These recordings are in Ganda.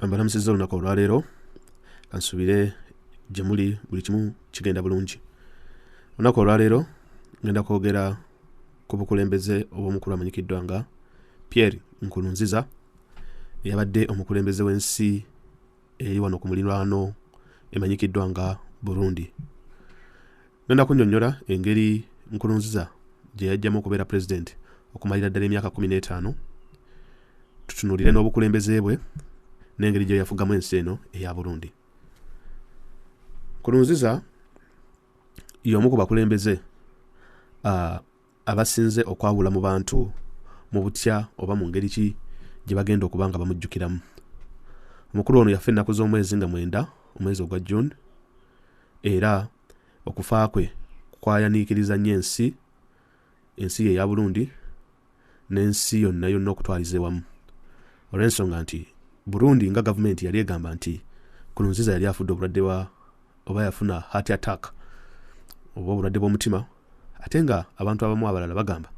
Mbalamusiza olunaku olwaleero kansubire gye muli buli kimu kigenda bulungi. Olunaku olwaleero ngenda kwogera ku bukulembeze obw'omukulu amanyikiddwa nga Pierre Nkurunziza eyabadde omukulembeze w'ensi eri wano ku muliraano emanyikiddwa nga Burundi. Ngenda kunnyonnyola engeri Nkurunziza gye yajjamu okubeera president okumalira ddala emyaka 15, tutunuulire n'obukulembeze bwe n'engeri gye yafugamu ensi eno eya Burundi. Nkurunziza y'omu ku bakulembeze abasinze okwawula mu bantu mu butya oba mu ngeri ki gye bagenda okuba nga bamujjukiramu. Omukulu ono yafa ennaku z'omwezi nga 9 omwezi ogwa June, era okufa kwe kwayaniikiriza nnyo ensi ye eya Burundi n'ensi yonna okutwaliza ewamu, olw'ensonga nti Burundi nga gavumenti yali egamba nti Nkurunziza yali afudde obulwadde oba yafuna heart attack oba obulwadde bw'omutima, ate nga abantu abamu abalala bagamba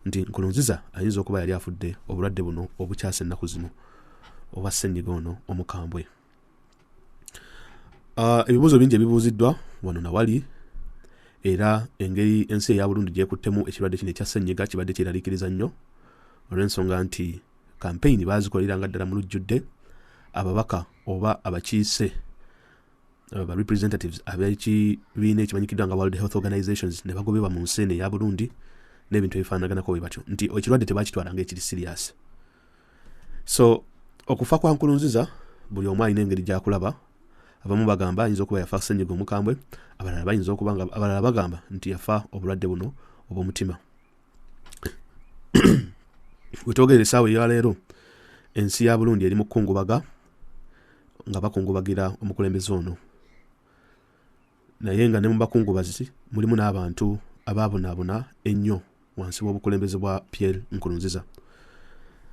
nti Nkurunziza ayinza okuba yali afudde obulwadde buno obukyasa ennaku zino oba ssenyiga ono omukambwe. Ebibuuzo bingi ebibuuziddwa wano nawali, era engeri ensi eya Burundi gyekuttemu ekirwadde kino ekya ssenyiga kibadde kyeraliikiriza nnyo, olw'ensonga nti kampeyini baazikoleranga ddala mu lujjudde. Ababaka oba abakiise aba representatives ab'ekibiina ekimanyikiddwa nga World Health Organizations ne bagobebwa mu nsi eno eya Burundi n'ebintu ebifaanaganako bwe batyo, nti ekirwadde tebakitwala ng'ekiri serious. So okufa kwa Nkurunziza buli omu alina engeri gy'akulaba. Abamu bagamba ayinza okuba yafa ssenyiga omukambwe, abalala bagamba nti yafa obulwadde buno obw'omutima. Wetwogerera essaawa eya leero, ensi ya Burundi eri mu kukungubaga nga bakungubagira omukulembeze ono, naye nga ne mu bakungubazi mulimu n'abantu abaabonaabona ennyo wansi w'obukulembeze bwa Pierre Nkurunziza.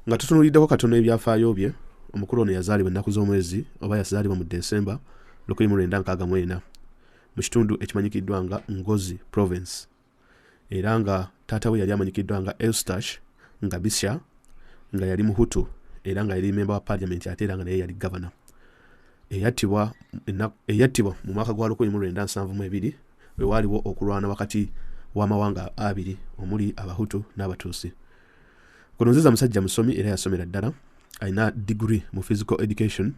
Nga tutunuuliddeko katono ebyafaayo bye, omukulu ono yazaalibwa ennaku z'omwezi oba yazaalibwa mu December 1964 mu kitundu ekimanyikiddwa nga Ngozi Province, era nga taata we yali amanyikiddwa nga Eustache Ngabisha, nga yali Muhutu era nga yali member wa parliament ate era nga naye yali governor. Eyattibwa mu mwaka gwa 1972 we waaliwo okulwana wakati w'amawanga abiri omuli Abahutu n'Abatuusi. Nkurunziza musajja musomi era yasomera ddala, alina degree mu physical education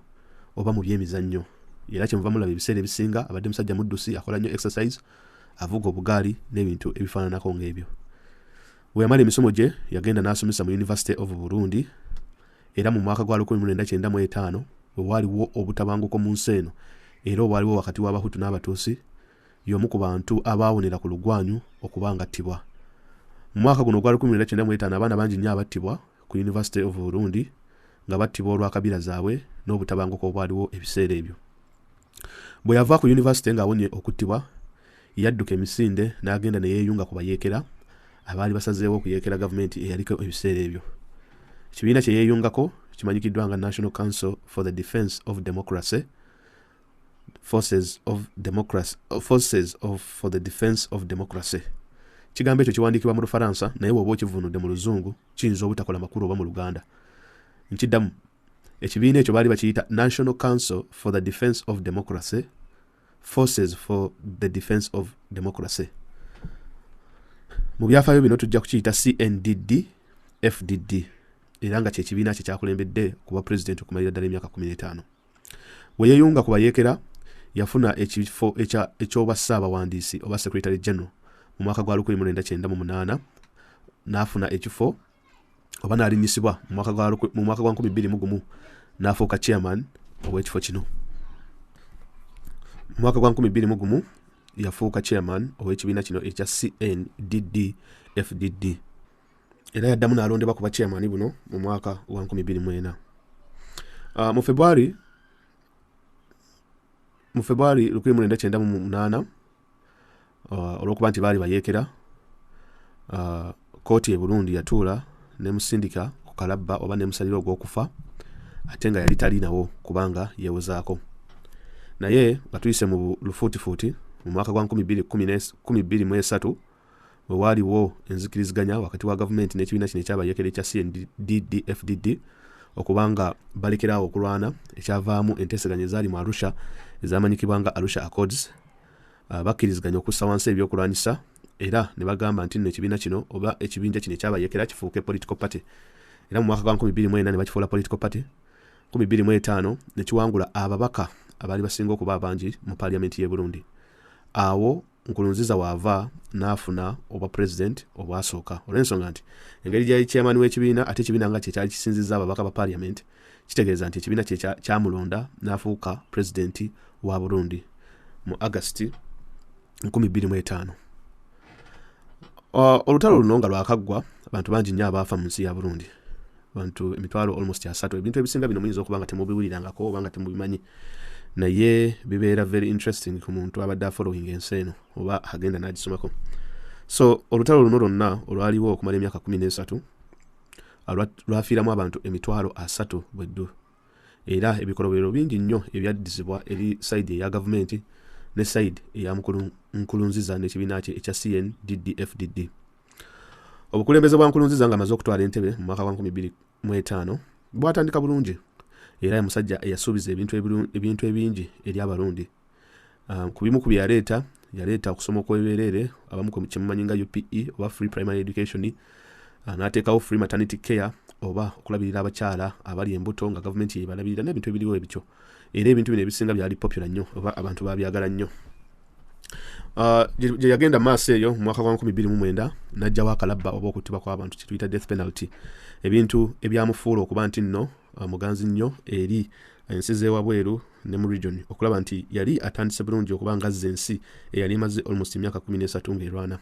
oba mu byemizannyo, era kyemuva mulaba ebiseera ebisinga abadde musajja muddusi, akola nnyo exercise, avuga obugaali n'ebintu ebifaananako ng'ebyo. Bwe yamala emisomo gye yagenda n'asomesa mu University of Burundi, era mu mwaka gwa 1995 we waaliwo obutabanguko mu nsi eno era obwaliwo wakati w'Abahutu n'Abatuusi, y'omu ku bantu abaawonera ku lugwanyu okuba ngattibwa. Mu mwaka guno gwa 1995 abaana bangi nnyo abattibwa ku University of Burundi nga battibwa olwa kabira zaabwe n'obutabanguko obwaliwo ebiseera ebyo. Bwe yava ku University ng'awonye okuttibwa, yadduka emisinde n'agenda ne yeeyunga ku bayeekera abaali basazeewo okuyeekera gavumenti eyaliko ebiseera ebyo. Ekibiina kye yeeyungako kimanyikiddwa nga National Council for the Defence of Democracy, for the Defence of Democracy. Kigambo ekyo kiwandiikibwa mu Lufalansa, naye bw'oba okivunudde mu Luzungu kiyinza obutakola makulu oba mu Luganda. Nkiddamu, ekibiina ekyo baali bakiyita National Council for the Defence of Democracy, Forces for the Defence of Democracy. Mu byafaayo bino tujja kukiyita CNDD-FDD, era nga kyekibiina kye kyakulembedde kuba president okumalira ddala emyaka 15. We yeeyunga ku bayeekera yafuna ekifo eky'obwa ssaabawandiisi oba secretary general mu mwaka gwa 1998, n'afuna ekifo oba n'alinnyisibwa mu mwaka gwa 2001 n'afuuka chairman ow'ekifo kino. Mu mwaka gwa 2001 yafuuka chairman ow'ekibiina kino ekya CNDD-FDD, era yaddamu n'alondebwa kuba chairman buno mu mwaka gwa 2004. Mu February 1998 olw'okuba nti baali bayeekera, kooti e Burundi yatuula nemusindika ku kalabba oba nemusalira ogw'okufa, ate nga yali talinawo kubanga yeewozaako. Naye nga tuyise mu lufuutifuuti mu mwaka gwa 2023 we waaliwo enzikiriziganya wakati wa gavumenti n'ekibiina kino ekyabayeekera ekya CNDD-FDD okubanga balekerawo okulwana ekyavaamu enteeseganya ezaali mu Arusha ezamanyikibwa nga Arusha Accords. Bakkiriziganya okussa wansi ebyokulwanyisa era ne bagamba nti ekibiina kino oba ekibinja kino ekyabayekera kifuuke political party. Era mu mwaka gwa 2024 ne bakifuula political party. 2025 ne kiwangula ababaka abaali basinga okuba abangi mu parliament y'e Burundi. Awo Nkurunziza waava n'afuna oba president obwasooka. Olw'ensonga nti engeri gyali chairman w'ekibiina ate ekibiina nga kyekyali kisinzizza ababaka ba parliament, kitegeeza nti ekibiina kyamulonda n'afuuka president wa Burundi mu August 2025. Olutalo luno nga lwakaggwa abantu bangi nnyo abaafa mu nsi ya Burundi. Abantu emitwalo almost 3. Ebintu ebisinga bino muyinza okuba nga temubiwulirangako oba nga temubimanyi. Naye bibeera very interesting ku muntu abadde following ensi eno oba agenda n'agisomako. So olutalo luno lwonna olwaliwo okumala emyaka 13 lwafiiramu abantu emitwalo 3 bweddu. Era ebikolobero bingi nnyo ebyaddizibwa eri side eya gavumenti ne side eya Nkurunziza n'ekibiina kye ekya CNDD-FDD. Obukulembeze bwa Nkurunziza nga amaze okutwala entebe mu mwaka wa 2025 bwatandika bulungi. Era musajja yasuubiza ebintu ebingi eri abarundi. Ku bimu ku byaleeta okusoma okweberere abamu ku kimumanyi nga UPE oba free primary education, n'ateekawo free maternity care oba okulabirira abakyala abali embuto nga gavumenti yebalabirira n'ebintu ebiriwo ebityo. Era ebintu bino ebisinga byali popular nnyo oba abantu babyagala nnyo. Gye yagenda maaso eyo mu mwaka gwa 2029 n'ajjawo akalabba oba okuttibwa kw'abantu kye tuyita death penalty. Ebintu ebyamufuula okuba nti nno muganzi nnyo eri ensi z'ewabweru ne mu region okulaba nti yali atandise bulungi okuba nga azza ensi eyali emaze almost emyaka 13 ng'erwana.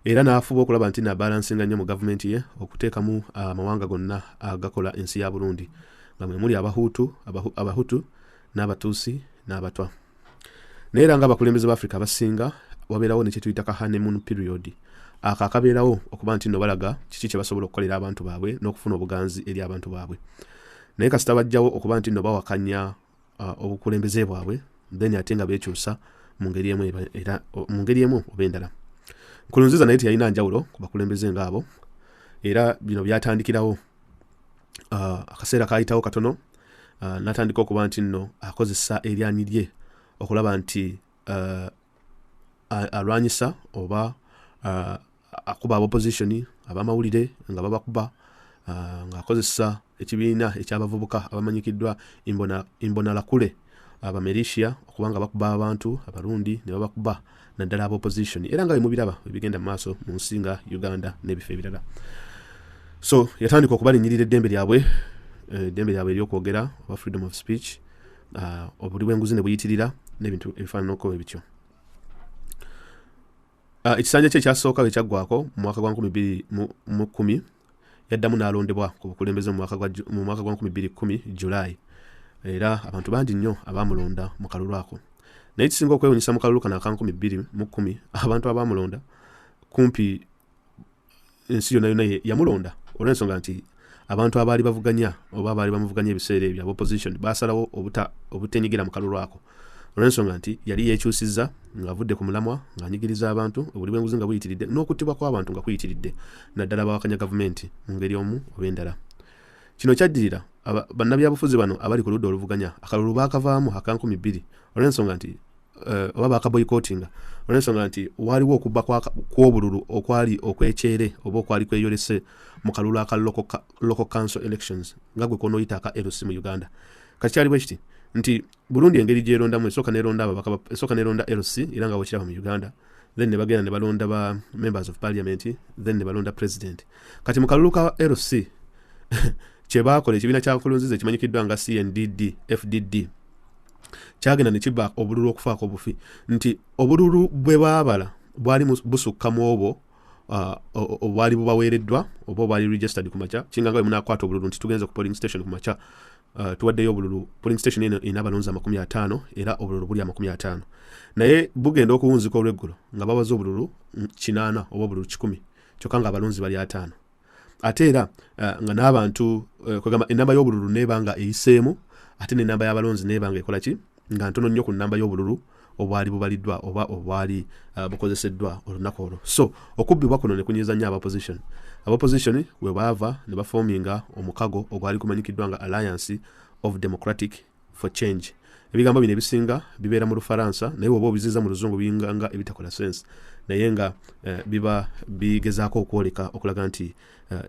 Era n'afuba okulaba nti n'abalansinga nnyo mu gavumenti ye okuteekamu amawanga gonna agakola ensi ya Burundi nga mwe muli Abahutu n'Abatuusi n'Abatwa. Naye era ng'abakulembeze b'Afrika abasinga wabeerawo ne kye tuyita ka honeymoon period. Akabeerawo okuba nti nno balaga kiki kye basobola okukolera abantu baabwe n'okufuna obuganzi eri abantu baabwe. Naye kasita bajjawo okuba nti nno bawakanya obukulembeze bwabwe, then ate nga beekyusa mu ngeri emu oba endala. Nkurunziza naye teyalina njawulo ku bakulembeze ng'abo. Era bino byatandikirawo akaseera kaayitawo katono, n'atandika okuba nti nno akozesa eryanyi lye okulaba nti alwanyisa oba akuba opposition abamawulire nga babakuba, ng'akozesa ekibiina eky'abavubuka abamanyikiddwa Imbonerakure Abamerishia okubanga bakuba abantu abarundi ne babakuba naddala aba opposition. Era nga bimubiraba ebigenda mu maaso mu nsi nga Uganda n'ebifo ebirala. So yatandika okubalinyirira eddembe lyabwe ery'okwogera oba freedom of speech, obuli bw'enguzi ne buyitirira n'ebintu ebifaananako ebityo. Ekisanja kye ekyasooka bwe kyaggwako mu mwaka gwa 2010 yaddamu n'alondebwa ku bukulembeze mu mwaka gwa 2010 July. Era abantu bangi nnyo abaamulonda mu kalulu ako. Naye kisinga okwewuunyisa mu kalulu kano aka 2010 abantu abaamulonda kumpi ensi yonna yamulonda olw'ensonga nti abantu abaali bavuganya oba abaali bamuvuganya ebiseera ebyo opposition baasalawo obutenyigira mu kalulu ako olw'ensonga nti yali yeekyusizza ng'avudde ku mulamwa ng'anyigiriza abantu obuli bw'enguzi nga buyitiridde n'okuttibwa kw'abantu nga kuyitiridde naddala abawakanya gavumenti mu ngeri omu oba endala. Kino kyaddirira bannabyabufuzi bano abali ku ludda oluvuganya akalulu baakavaamu aka 2000 olw'ensonga nti oba baakaboyikotinga olw'ensonga nti waliwo okubba kw'obululu okwali okwekyere oba okwali kweyolese mu kalulu aka local council elections nga gwe koonoyita aka LC mu Uganda. Kati kyali bwe kiti nti Burundi engeri gyerondamu esooka neronda LC era nga bwekiraba mu Uganda, then ne bagenda ne balonda ba members of parliament, then ne balonda president. Kati mu kalulu ka LC kye baakola ekibiina kya Nkurunziza ekimanyikiddwa nga CNDD-FDD kyagenda ne kibba obululu okufaako obufi nti obululu bwe baabala bwali busukka mu obwo obwali bubaweereddwa oba obwali registered ku makya kinga nga bwe munaakwata obululu nti tugenze ku polling station ku makya tuwaddeyo obululu. Polling station eno erina abalonzi 50 era obululu buli 50, naye bugenda okuwunzika olw'eggulo nga babaza obululu 8 oba obululu 10 kyokka nga abalonzi bali 5. Ate era nga n'abantu kwegamba ennamba y'obululu neeba nga eyiseemu ate n'ennamba y'abalonzi neeba nga ekola ki nga ntono nnyo ku nnamba y'obululu obwali bubaliddwa oba obwali bukozeseddwa olunaku olwo. So okubbibwa kuno ne kunyiza nnyo abopposition we baava ne baforminga omukago ogwali kumanyikiddwa nga Alliance of Democratic for Change. Ebigambo bino ebisinga bibeera mu Lufaransa naye oba obiziza mu Luzungu binganga ebitakola sense naye nga biba bigezaako okwoleka okulaga nti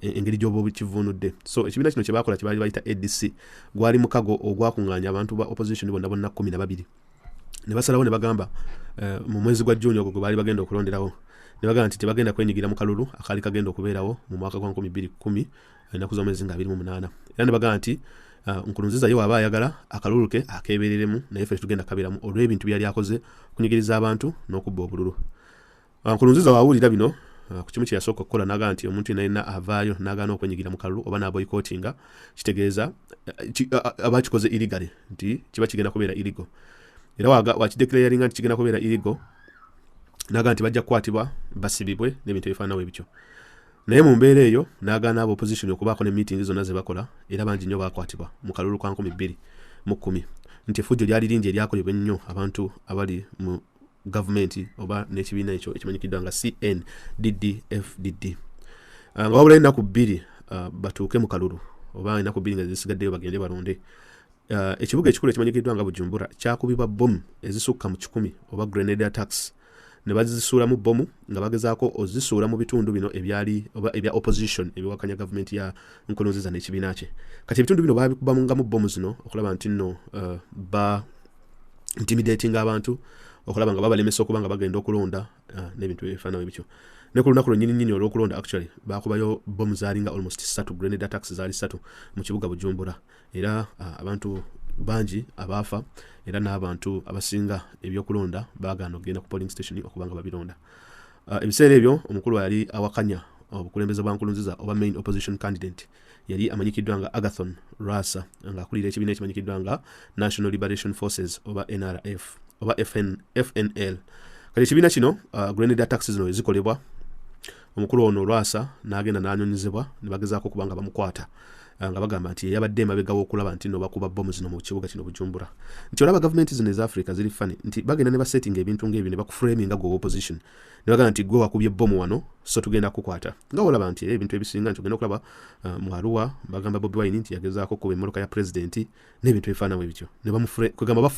engeri gy'oba kivunudde. So ekibiina kino kye baakola kye baali bayita ADC gwali mukago ogwakuŋŋaanya abantu ba opposition bonna 12 ne basalawo ne bagamba mu mwezi gwa June ogwo baali bagenda okulonderawo ne bagamba nti tebagenda kwenyigira mu kalulu akaali kagenda okubeerawo mu mwaka gwa 2010 ennaku z'omwezi nga 28 era ne bagamba nti Nkurunziza ye waba ayagala akalulu ke akebereremu naye ffe tugenda kabiramu olw'ebintu byali akoze kunyigiriza abantu n'okubba obululu. Nkurunziza waawulira bino ku kimu kye yasooka okukola n'agamba nti omuntu yenna avaayo n'agaana okwenyigira mu kalulu oba n'aboycottinga kitegeeza abakikoze illegally nti kiba kigenda kubeera illegal. Era wakideclaringa nti kigenda kubeera illegal n'agamba nti bajja kukwatibwa basibibwe n'ebintu ebifaananawo ebityo. Naye mu mbeera eyo n'agaana aba opposition okubaako ne meeting zonna ze bakola era bangi nnyo baakwatibwa mu kalulu kwa 2010 nti effujjo lyali lingi eryakolebwa ennyo abantu abali mu gavumenti oba n'ekibiina ekyo ekimanyikiddwa nga CNDD-FDD. Nga wabula ennaku 2 batuuke mu kalulu oba ennaku 2 nga zisigaddeyo bagende balonde. Ekibuga ekikulu ekimanyikiddwa nga Bujumbura kyakubibwa bomu ezisukka mu 100 oba grenade attacks ne bazisuulamu bomu nga bagezaako ozisuula mu bitundu bino ebyali oba ebya opposition ebiwakanya gavumenti ya Nkurunziza n'ekibiina kye. Kati ebitundu bino baabikubamungamu bomu zino okulaba nti nno ba intimidating abantu okulaba nga babalemesa okuba nga bagenda okulonda n'ebintu ebifaananawo ebityo. Ne ku lunaku lwennyini olw'okulonda actually baakubayo bomu zaalinga almost 3 grenade attacks zaali 3 mu kibuga Bujumbura era abantu bangi abaafa era n'abantu abasinga ebyokulonda baagaana okugenda ku polling station okuba nga babironda. Ebiseera ebyo omukulu yali awakanya obukulembeze bwa Nkurunziza oba main opposition candidate yali amanyikiddwa nga Agathon Rwasa nga akulira ekibiina ekimanyikiddwa nga National Liberation Forces oba NRF oba FNL. Kati ekibiina kino grenade attacks zino ezikolebwa omukulu ono Rwasa n'agenda n'anyonyezebwa ne bagezaako okuba nga bamukwata nga bagamba nti yabadde emabega w'okulaba nti no bakuba bomu zino mu kibuga kino Bujumbura. Nti olaba gavumenti zino eza Africa ziri funny nti bagenda ne basettinga ebintu ng'ebyo ne bakuframinga gwe opposition ne bagamba nti gwe wakubye bomu wano so tugenda kukwata. Nga olaba nti ebintu ebisinga nti ogenda okulaba mu Arua bagamba Bobi Wine nti yagezaako okuba emmoloka ya president n'ebintu ebifaananawo ebityo ne kwegamba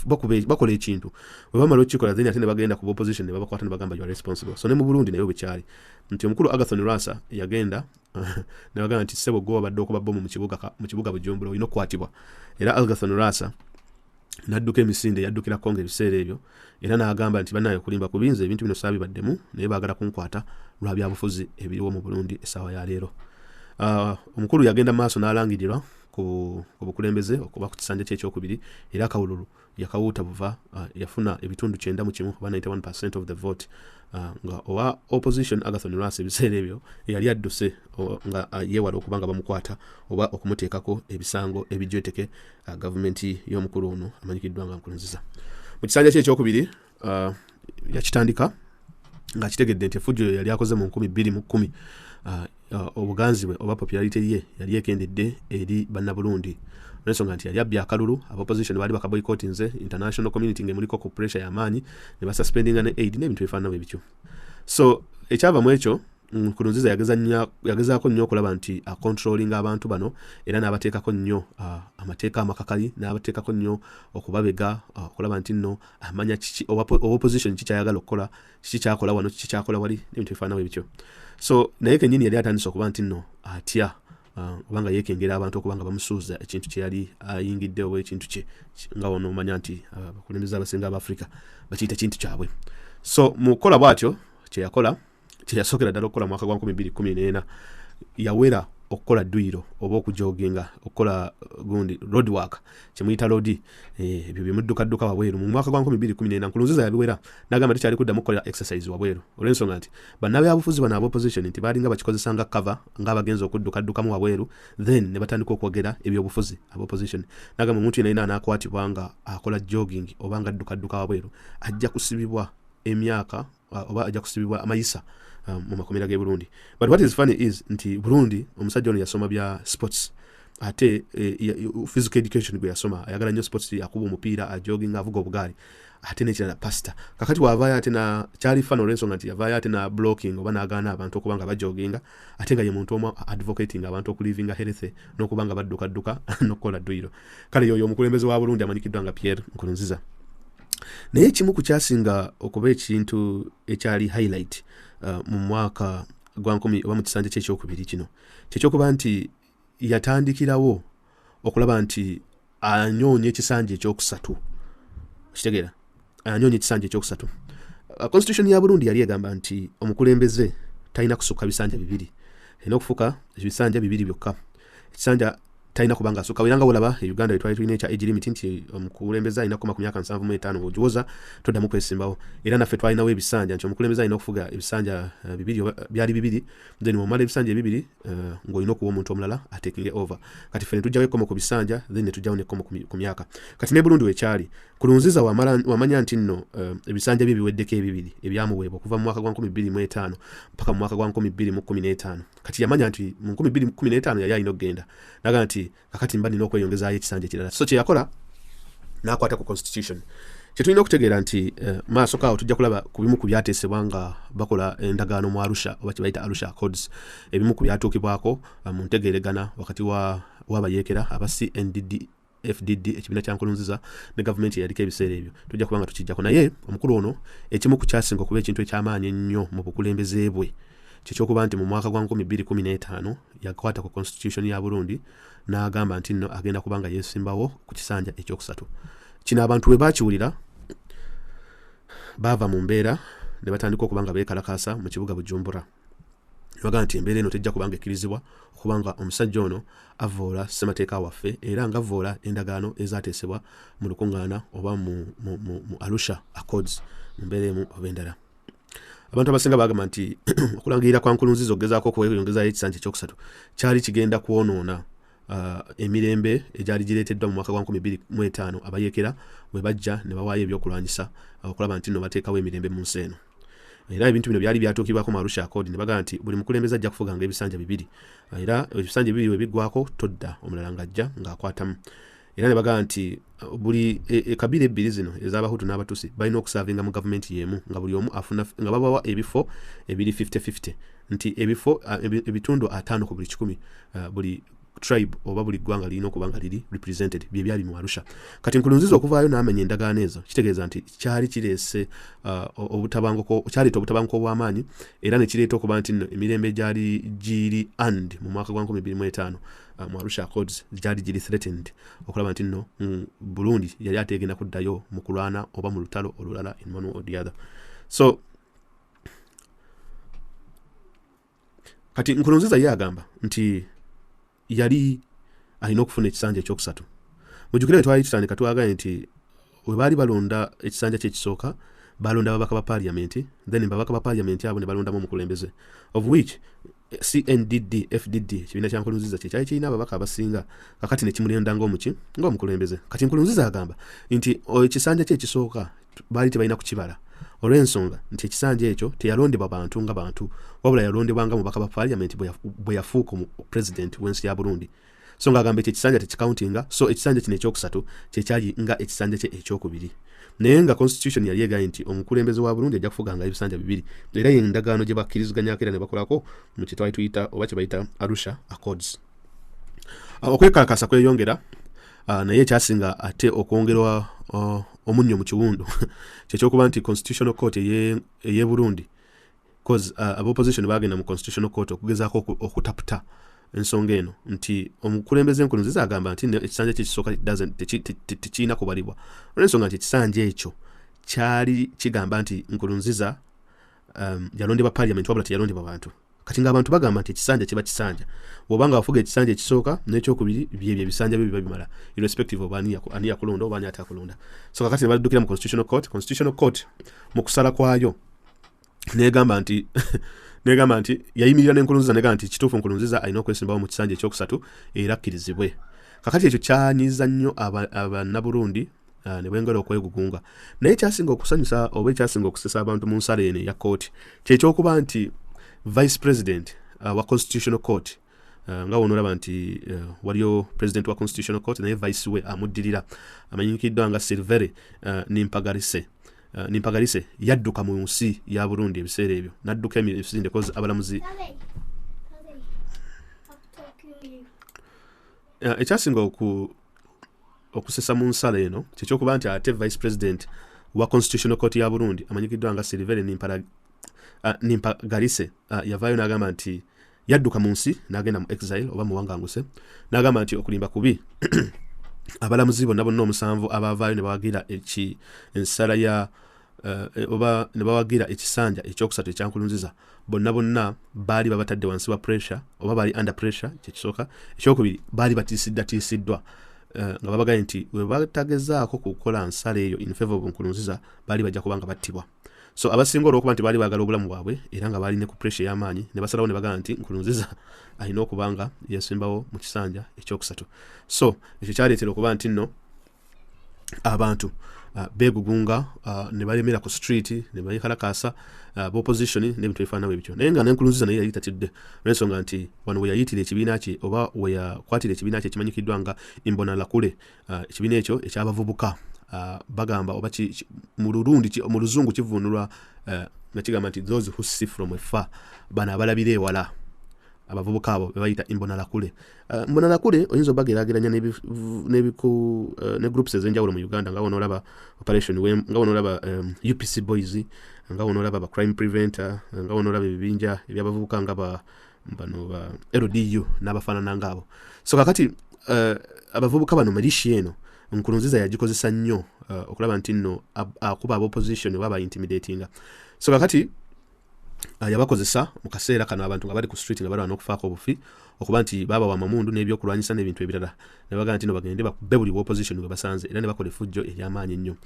bakola ekintu bwe bamala okukikola then ate ne bagenda ku opposition ne babakwata ne bagamba you are responsible. So ne mu Burundi nayo bwe kyali nti omukulu Agathon Rwasa yagenda ne bagamba nti sebo gwe wabadde okuba bomu mu kibuga Bujumbura olina okukwatibwa. Era Agathon Rwasa n'adduka emisinde yaddukira Kongo ebiseera ebyo era n'agamba nti banaye kulimba kubinze ebintu bino saabibaddemu naye baagala kunkwata lwa byabufuzi ebiriwo mu Burundi essaawa ya leero. Omukulu yagenda maaso n'alangirirwa ku bukulembeze okuba ku kisanja kye ekyokubiri era akawululu yakawuuta buva yafuna ebitundu 91 oba 91% of the vote nga owa opposition Agathon Rwasa ebiseera ebyo yali adduse nga yeewala okuba nga bamukwata oba okumuteekako ebisango ebijweteke gavumenti y'omukulu ono amanyikiddwa nga Nkurunziza. Mu kisanja kye ekyokubiri yakitandika nga kitegedde nti effujjo yali akoze mu 2010 obuganzi bwe oba popularity ye yali ekendedde eri bannaburundi n'ensonga nti yali abbya akalulu opposition baali bakaboycottinze international community ng'emuliko ku pressure y'amaanyi ne basuspendinga ne aid n'ebintu ebifaananawo ebityo. So ekyava mu ekyo Nkurunziza yagezaako nnyo okulaba nti acontrollinga abantu bano era n'abateekako nnyo amateeka amakakali n'abateekako nnyo okubabega okulaba nti nno amanya opposition kikyayagala okukola kiki kyakola wano kiki kyakola wali n'ebintu ebifaananawo ebityo. So naye kennyini yali atandise okuba nti nno atya obanga yeekengera abantu okuba nga bamusuuza ekintu kye yali ayingidde oba ekintu kye nga wano omanya nti abakulembeze abasinga ab'Afrika bakiyita kintu kyabwe. So mu kukola bw'atyo kye yakola kye yasookera ddala okukola mu mwaka gwa 2014 yawera okukola dduyiro oba okujoginga okukola gundi road work kyemuyita road ebyo bimudduka wabweru mu mwaka gwa 2014 Nkurunziza yabiwera n'agamba tekyali kuddamu okukola exercise wabweru olw'ensonga nti bannabyabufuzi bano ab'opposition nti baalinga bakikozesanga cover ng'abagenzi okuddukamu wabweru then ne batandika okwogera ebyobufuzi ab'opposition n'agamba omuntu yenna n'akwatibwa nga akola jogging oba nga adduka wabweru ajja kusibibwa emyaka oba ajja kusibibwa amayisa mu makomera g'e Burundi. But what is funny is nti Burundi omusajja ono yasoma bya sports ate physical education gwe yasoma ayagala nnyo sports, akuba omupiira, ajoginga, avuga obugaali, ate nekirala pastor. Kakati wavaayo ate na kyali fano olw'ensonga nti yavaayo ate na blocking oba n'agaana abantu okuba nga bajoginga, ate nga ye muntu omu advocating abantu okulivinga health n'okuba nga baddukadduka n'okukola dduyiro. Kale yoyo omukulembeze wa Burundi amanyikiddwa nga Pierre Nkurunziza. Naye kimu ku kyasinga okuba ekintu ekyali highlight mu mwaka gwa 10 oba mu kisanja ky'ekyokubiri kino, kyekyokuba nti yatandikirawo okulaba nti anyoonye ekisanja ekyokusatu. Kitegeera, anyoonye ekisanja ekyokusatu. Constitution ya Burundi yali egamba nti omukulembeze talina kusukka bisanja bibiri, alina okufuka ebisanja bibiri byokka. Ekisanja talina kubanga asukka. Weranga olaba Uganda etwali tulina ekya age limit nti omukulembeze alina okukoma ku myaka 75 bw'ogiwoza toddamu kwesimbawo. Era naffe twalinawo ebisanja nti omukulembeze alina okufuga ebisanja bibiri, byali bibiri, then omala ebisanja bibiri ng'olina okuwa omuntu omulala atekinge over. Kati ffe ne tujjawo ekkomo ku bisanja, then ne tujjawo n'ekkomo ku myaka. Kati ne Burundi wekyali Nkurunziza wamanya nti nno ebisanja bye biweddeko ebibiri ebyamuweebwa okuva mu mwaka gwa 2015 mpaka mu mwaka gwa 2015. Kati yamanya nti mu 2015 yali alina okugenda, naga nti kakati mba nina okweyongezaayo ekisanja ekirala. So kye yakola n'akwata ku constitution. Kye tulina okutegeera nti maaso kaawo tujja kulaba ku bimu ku byateesebwa nga bakola endagaano mu Arusha oba kye bayita Arusha Accords, ebimu ku byatuukibwako mu ntegeeregana wakati w'abayeekera aba CNDD FDD ekibiina kya Nkurunziza ne gavumenti yaliko ebiseera ebyo. Tujja kubanga tukijjako, naye omukulu ono ekimu ku kyasinga okuba ekintu ekyamaanyi ennyo mu bukulembeze bwe kyekyokuba nti mu mwaka gwa 2015 yakwata ku constitution ya Burundi n'agamba nti nno agenda kubanga yeesimbawo ku kisanja ekyokusatu. Kino abantu bwe bakiwulira baava mu mbeera ne batandika okuba nga beekalakaasa mu kibuga Bujumbura. Baga nti embeera eno tejja kubanga ekkirizibwa okubanga omusajja ono avoola ssemateeka waffe era nga avoola endagaano ezaateesebwa mu lukuŋŋaana oba mu Arusha Accords mu mbeera emu oba endala. Abantu abasinga bagamba nti okulangirira kwa Nkurunziza okugezaako okweyongezaayo ekisanja ekyokusatu kyali kigenda kwonoona emirembe egyali gireeteddwa mu mwaka gwa 2015 abayeekera bwe bajja ne bawaayo ebyokulwanyisa okulaba nti nno bateekawo emirembe mu nsi eno. Era ebintu bino byali byatuukibwako mu Arusha Accord ne bagamba nti buli mukulembeze ajja kufuganga ebisanja bibiri, era ebisanja bibiri we biggwako todda omulala ng'ajja ng'akwatamu. Era ne bagamba nti buli ekabira ebbiri zino ez'Abahutu n'Abatusi balina okusaavinga mu gavumenti y'emu nga buli omu afuna nga babawa ebifo ebiri 50-50, nti ebifo ebitundu 5 ku buli 100 buli tribe oba buli ggwanga lirina okuba nga liri represented, bye byali mu Arusha. Kati Nkurunziza okuvaayo n'amenya endagaano ezo kitegeeza nti kyali kireese kyaleeta obutabanguko obw'amaanyi era ne kireeta okuba nti nno emirembe gyali giri and mu mwaka gwa 2015 mu Arusha Accords gyali giri threatened okulaba nti nno Burundi yali ateegenda kuddayo mu kulwana oba mu lutalo olulala in one or the other. So kati Nkurunziza ye agamba nti yali alina okufuna ekisanja ekyokusatu. Mujjukire twali tutandika twagambye nti we baali balonda ekisanja ky'ekisooka balonda ababaka ba parliament, then babaka ba parliament abo ne balondamu omukulembeze, of which CNDD FDD ekibiina kya Nkurunziza kye kyali kirina ababaka abasinga, kakati ne kimulenda ng'omukulembeze. Kati Nkurunziza agamba nti ekisanja ky'ekisooka baali tebalina kukibala olw'ensonga nti ekisanja ekyo teyalondebwa bantu nga bantu, wabula yalondebwa nga mubaka ba parliament bwe yafuuka president w'ensi ya Burundi. So ng'agamba ekisanja tekikauntinga, so ekisanja kino ekyokusatu kyekyali nga ekisanja kye ekyokubiri. Naye nga constitution yali egaye nti omukulembeze wa Burundi ajja kufuganga ebisanja bibiri, era endagaano gye bakkiriziganyako era ne bakolako mu kye twali tuyita oba kye bayita Arusha Accords. Okwekalakasa kweyongera, naye ekyasinga ate okwongerwa omunnyo mu kiwundu kyekyokuba nti constitutional court eye Burundi, cause opposition bagenda mu constitutional court okugezaako okutaputa ensonga eno nti omukulembeze Nkurunziza agamba nti ekisanja ky'ekisooka tekirina kubalibwa olw'ensonga nti ekisanja ekyo kyali kigamba nti Nkurunziza yalondebwa parliament wabula teyalondebwa bantu. Kati ng'abantu bagamba nti ekisanja kiba kisanja, bw'oba nga wafuga ekisanja ekisooka n'ekyokubiri byebyo ebisanja byo biba bimala irrespective of ani yakulonda oba ani atakulonda. So kakati ne baddukira mu constitutional court mu kusala kwayo negamba nti yayimirira n'Enkurunziza negamba nti kituufu Nkurunziza alina okwesimbawo mu kisanja ekyokusatu era akkirizibwe. Kakati ekyo kyanyiza nnyo abannaburundi ne bwengera okwegugunga, naye kyasinga okusanyusa oba ekyasinga okusesa abantu mu nsala eno eya kooti kyekyokuba nti vice president wa constitutional court nga wonolaba nti waliyo president wa constitutional court naye vice we amuddirira amanyikiddwa nga Silvere Nimpagarise yadduka mu nsi ya Burundi ebiseera ebyo nadduka emisinde kozi abalamuzi ekyasinga okusesa mu nsala eno kyekyokuba nti ate vice president wa constitutional court ya Burundi amanyikiddwa nga Silvere Nimpagarise yavaayo n'agamba nti yadduka mu nsi n'agenda mu exile oba muwanganguse n'agamba nti okulimba kubi abalamuzi bonna omusanvu abavaayo ne bawagira ensala ya oba ne bawagira ekisanja ekyokusatu ekya Nkurunziza bonna baali babatadde wansi wa pressure oba baali under pressure kyekisooka ekyokubiri baali batiisiddwa nga babagaye nti we batagezaako kukola nsala eyo in favor of Nkurunziza baali bajja kubanga battibwa. So abasinga olw'okuba nti baali baagala obulamu bwabwe era nga baali ne ku pressure y'amaanyi ne basalawo ne bagamba nti Nkurunziza alina okubanga yesimbawo mu kisanja ekyokusatu. So ekyo kyaleetera okuba nti nno abantu beegugunga ne balemera ku street ne bayikalakaasa opposition n'ebintu ebifaanana bwe bityo naye nga Nkurunziza naye yali tatidde olw'ensonga nti wano we yayitira ekibiina kye oba we yakwatira ekibiina kye ekimanyikiddwa nga Imbonerakure ekibiina ekyo ekyabavubuka bagamba oba mu luzungu kivunulwa nga kigamba nti those who see from afar bano abalabira ewala abavubuka abo bebayita Imbonerakure. Imbonerakure oyinza obageraageranya ne groups ez'enjawulo mu Uganda nga wonolaba Operation nga wonolaba UPC Boys nga wonolaba ba Crime Preventer nga wonolaba ebibinja ebyabavubuka nga bano ba LDU n'abafaanana ngabo. So kakati abavubuka bano militia eno Nkurunziza yagikozesa nnyo okulaba nti nno akuba opposition oba intimidatinga. So kakati yabakozesa mu kaseera kano abantu nga bali ku street nga balwana okufaako obufi okuba nti baba wa mamundu n'ebyokulwanyisa n'ebintu ebirala ne bagamba nti no bagende bakubbe buli opposition we basanze era ne bakola effujjo ery'amaanyi ennyo.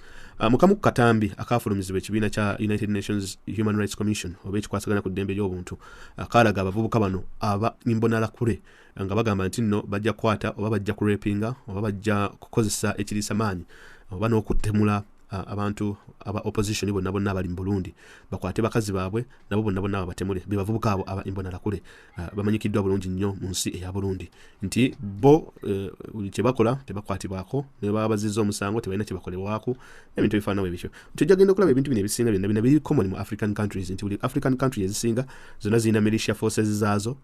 Mukamu katambi akafulumizibwa ekibiina kya United Nations Human Rights Commission oba ekikwasagana ku ddembe ly'obuntu akaalaga abavubuka bano aba Imbonerakure nga bagamba nti nno bajja kukwata oba bajja kurepinga oba bajja kukozesa ekiriisa maanyi oba n'okutemula abantu aba opposition bonna abali mu Burundi bakwate bakazi baabwe nabo bonna batemule bebavubuka abo aba Imbonerakure bamanyikiddwa bulungi nnyo mu nsi eya Burundi nti bo kye bakola tebakwatibwako ne babazizza omusango tebalina kye bakolebwako ebintu ebifaanana ebyo. Tujja genda okulaba ebintu bino ebisinga byonna biri common mu African countries nti buli African country ezisinga zonna zirina militia forces zaazo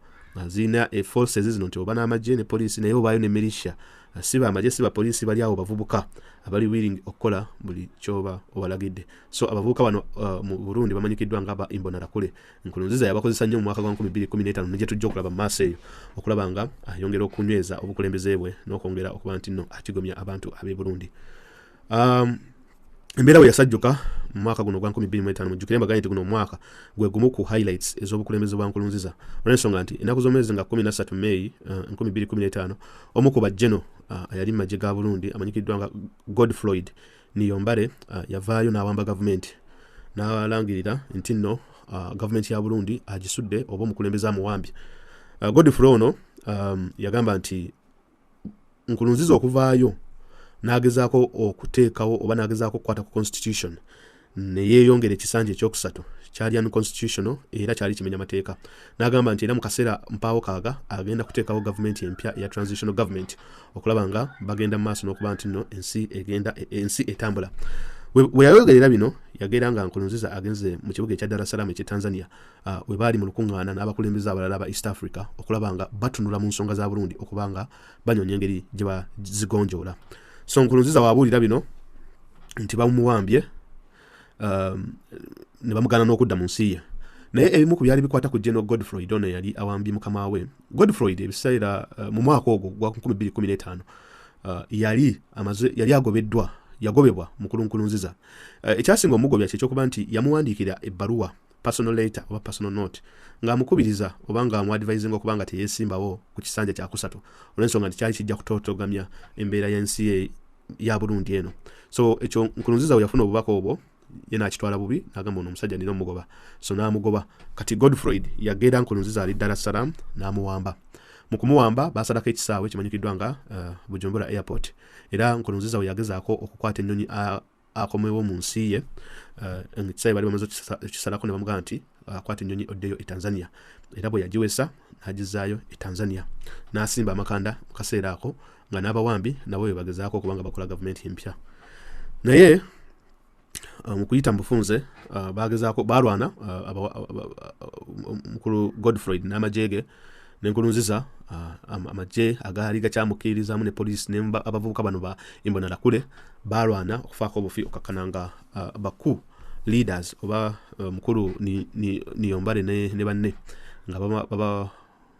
zirina forces zino nti oba n'amagye ne poliisi naye obaayo ne militia si bamagye si bapoliisi bali awo bavubuka abali willing okukola buli kyoba obalagidde. So abavubuka bano mu Burundi bamanyikiddwa nga aba Imbonerakure. Nkurunziza yabakozesa nnyo mu mwaka gwa 2015 ne gye tujja okulaba maaso eyo okulaba nga ayongera okunyweza obukulembeze bwe n'okwongera okuba nti nno akigomya abantu ab'e Burundi. Embeera we yasajjuka mu mwaka guno gwa 2025 mujjukire mbaganye nti guno omwaka gwe gumu ku highlights ez'obukulembeze bwa Nkurunziza olw'ensonga nti ennaku z'omwezi nga 13 May 2015 omu ku bajjeno ayali mu magye ga Burundi amanyikiddwa nga Godfroid Niyombare yavaayo n'awamba gavumenti n'alangirira nti nno gavumenti ya Burundi agisudde oba omukulembeze amuwambye. Godfroid ono yagamba nti Nkurunziza okuvaayo n'agezaako okuteekawo oba n'agezaako okukwata ku constitution ne yeeyongera ekisanja ekyokusatu kyali unconstitutional era kyali kimenya amateeka n'agamba nti era mu kaseera mpaawo kaaga agenda kuteekawo gavumenti empya eya transitional government okulaba nga bagenda mu maaso n'okuba nti nno ensi etambula. We yayogerera bino yagera nga Nkurunziza agenze mu kibuga ekya Dar es Salaam eky'e Tanzania we baali mu lukuŋŋaana n'abakulembeze abalala aba East Africa okulaba nga batunula mu nsonga za Burundi okuba nga banyonya engeri gye bazigonjoola. So Nkurunziza waabuulira bino nti bamuwambye ne bamugana n'okudda mu nsi ye naye ebimu ku byali bikwata ku General Godfroid ono yali awambye mukama we. Godfroid ebiseera mu mwaka ogwo gwa 2015 yali yagobebwa mukulu Nkurunziza. Ekyasinga omugobya kyekyokuba nti yamuwandiikira ebbaluwa personal letter oba personal note ng'amukubiriza oba ng'amuadvising okuba nga teyeesimbawo ku kisanja kyakusatu olw'ensonga nti kyali kijja kutootogamya embeera y'ensi ya Burundi eno. So ekyo Nkurunziza we yafuna obubaka obwo ye n'akitwala bubi n'agamba ono omusajja nina omugoba. So n'amugoba kati Godfroid yagenda Nkurunziza ali Dar es Salaam n'amuwamba. Mu kumuwamba basadako ekisaawe kimanyikiddwa nga Bujumbura Airport era Nkurunziza we yagezaako okukwata ennyonyi akomewo mu nsi ye ekisaawe bali bamaze kisalako ne bamugamba nti kwata ennyonyi oddeyo e Tanzania era bwe yagiwesa n'agizaayo e Tanzania n'asimba amakanda mu kaseera ako nga n'abawambi nabo bwe bagezaako okubanga bakola gavumenti empya naye mu kuyita mu bufunze bagezaako balwana mukulu Godfrey n'amajege n'Enkulunziza amagye agaali gakyamukirizamu ne poliisi n'abavubuka bano ba Imbonerakure balwana okufaako obufi okakkananga baku leaders oba mukulu Niyombare ne banne nga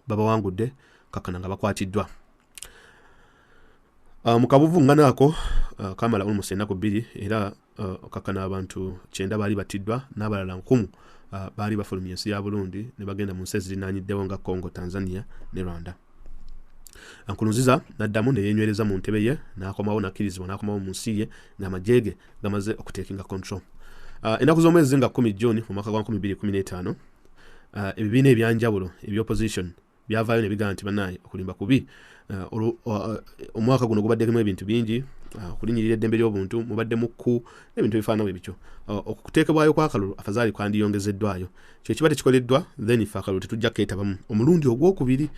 babawangudde kakkana nga bakwatiddwa mu kabuvungano ako kamala almost ennaku 2 era kakkana abantu 9 baali batiddwa n'abalala 10 baali bafulumya ensi ya Burundi ne bagenda mu nsi ezirinaanyiddewo nga Congo, Tanzania ne Rwanda. Nkurunziza n'addamu ne yeenywereza mu ntebe ye n'akomawo n'akkirizibwa n'akomawo mu nsi ye ng'amajege gamaze okutekinga control. Ennaku z'omwezi nga 10 June mu mwaka gwa 2015 ebibiina ebyanjawulo eby'opposition byavaayo ne bigaa nti bannaaye okulimba kubi omwaka guno gubaddemu ebintu bingi okulinyirira eddembe ly'obuntu mubaddemu ku n'ebintu ebifaanawo ebityo okuteekebwayo kw'akalulu afazaali kwandiyongezeddwayo kyo kiba tekikoleddwa then ife akalulu tetujja keetabamu omulundi ogwokubiri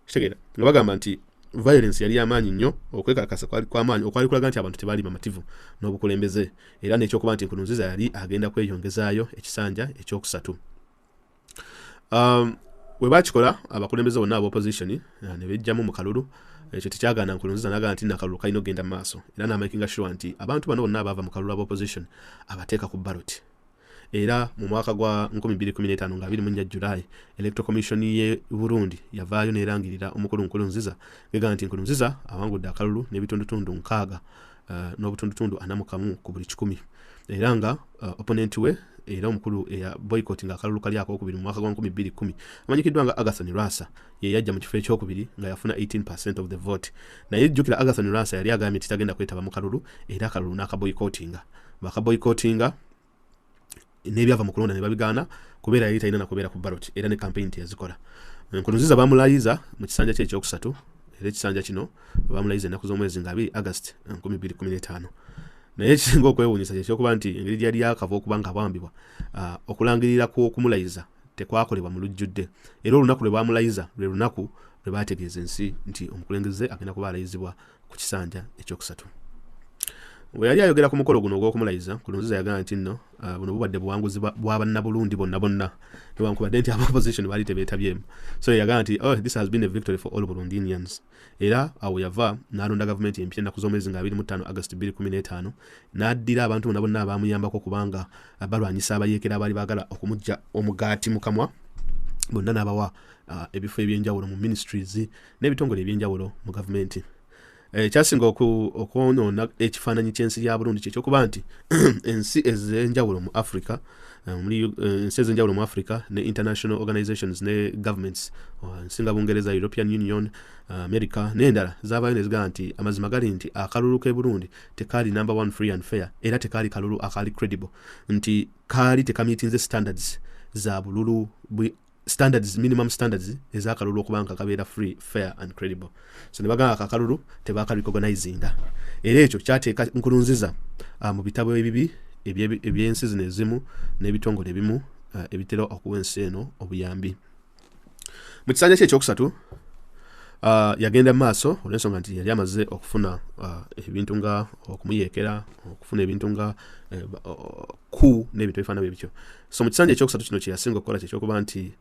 kitegeera nga bagamba nti violence yali amaanyi nnyo okwekalakasa kw'amaanyi okwali kulaga nti abantu tebaali bamativu n'obukulembeze era n'ekyokuba nti Nkurunziza yali agenda kweyongezaayo ekisanja ekyokusatu. We bakikola abakulembeze bonna ab'opposition ne bejjamu mu kalulu ekyo tekyagaana Nkurunziza n'agamba nti nakalulu kalina okugenda mu maaso era n'amakinga sure nti abantu bano bonna abaava mu kalulu ab'opposition abateeka ku ballot. Era mu mwaka gwa 2015 nga 24 July Electoral Commission ye Burundi yavaayo n'erangirira omukulu Nkurunziza egamba nti Nkurunziza awangudde akalulu n'ebitundutundu 6 n'obutundutundu 41 ku buli 100 era nga opponent we era omukulu eya boycotting akalulu kali akokubiri mu mwaka gwa 2010 amanyikiddwa nga Agathon Rwasa ye yajja mu kifo ekyokubiri nga yafuna 18% of the vote naye jjukira Agathon Rwasa yali agambye nti tagenda kwetaba mu kalulu era akalulu n'akaboycottinga bakaboycottinga n'ebyava mu kulonda ne babigaana kubeera yali talina nakubeera ku ballot era ne campaign yazikola. Nkurunziza bamulayiza mu kisanja kye ekyokusatu era ekisanja kino bamulayiza ennaku z'omwezi nga 2 August 2015 naye ekisinga okwewuunyisa kyekyokuba nti engeri gyali yakava okuba nga bawambibwa okulangirira kw'okumulayiza tekwakolebwa mu lujjudde era olunaku lwe bamulayiza lwe lunaku lwe baategeeza ensi nti omukulembeze agenda kuba alayizibwa ku kisanja ekyokusatu. We yali ayogera ku mukolo guno ogw'okumulayiza Nkurunziza yagamba nti nno buno bubadde buwanguzi bwa bannabulundi bonna newankubadde nti ab'opposition baali tebeetabyemu so yagamba nti this has been a victory for all Burundians era awo yava n'alonda gavumenti empya ennaku z'omwezi nga 25 August 2015 n'addira abantu bonna baamuyambako kubanga balwanyisa abayeekera abaali baagala okumujja omugaati mu kamwa bonna n'abawa ebifo ebyenjawulo mu ministries n'ebitongole ebyenjawulo mu gavumenti. Kyasinga okwonoona ekifaananyi ky'ensi ya Burundi kyekyokuba nti ensi ez'enjawulo mu Africa ensi ez'enjawulo mu Africa ne international organizations ne governments ensi nga Bungereza, European Union, America n'endala zaabayo ne zigamba nti amazima gali nti akalulu k'e Burundi tekaali number 1 free and fair era tekaali kalulu akaali credible nti kaali tekamiitinze standards za bululu minimum standards ez'akalulu okubanga kabeera free, fair and credible. So ne bagamba akalulu tebakarecognizinga era ekyo kyateeka Nkurunziza mu bitabo ebibi eby'ensi zino ezimu n'ebitongole ebimu ebitera okuwa ensi eno obuyambi. Mu kisanja kye ekyokusatu yagenda mu maaso olw'ensonga nti yali amaze okufuna ebintu nga okumuyeekera okufuna ebintu nga n'ebintu ebifaanana bye bityo. So mu kisanja ekyokusatu kino kye yasinga okukola kyekyokuba nti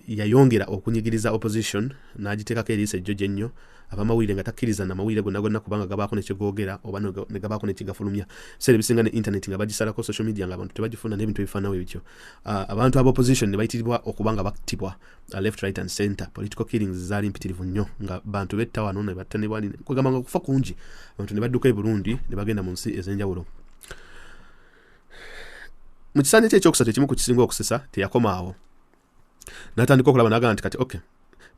yayongera okunyigiriza opposition n'agiteekako eriisa ejjoje ennyo abamawulire nga takkiriza namawulire gonna kubanga gabaako nekigoogera oba ne gabaako nekigafulumya biseera ebisinga ne internet nga bagisalako social media nga abantu tebagifuna n'ebintu ebifaanawo ebityo. Abantu ab'opposition ne bayitirirwa okuba nga battibwa left, right and center. Political killings zaali mpitirivu nnyo nga bantu betta wano ne batta ne bwali kwegamba nga okufa kungi abantu ne badduka e Burundi ne bagenda mu nsi ez'enjawulo. Mu kisanja kye ekyokusatu ekimu ku kisinga okusesa teyakomaawo n'atandika okulaba n'agamba nti kati okay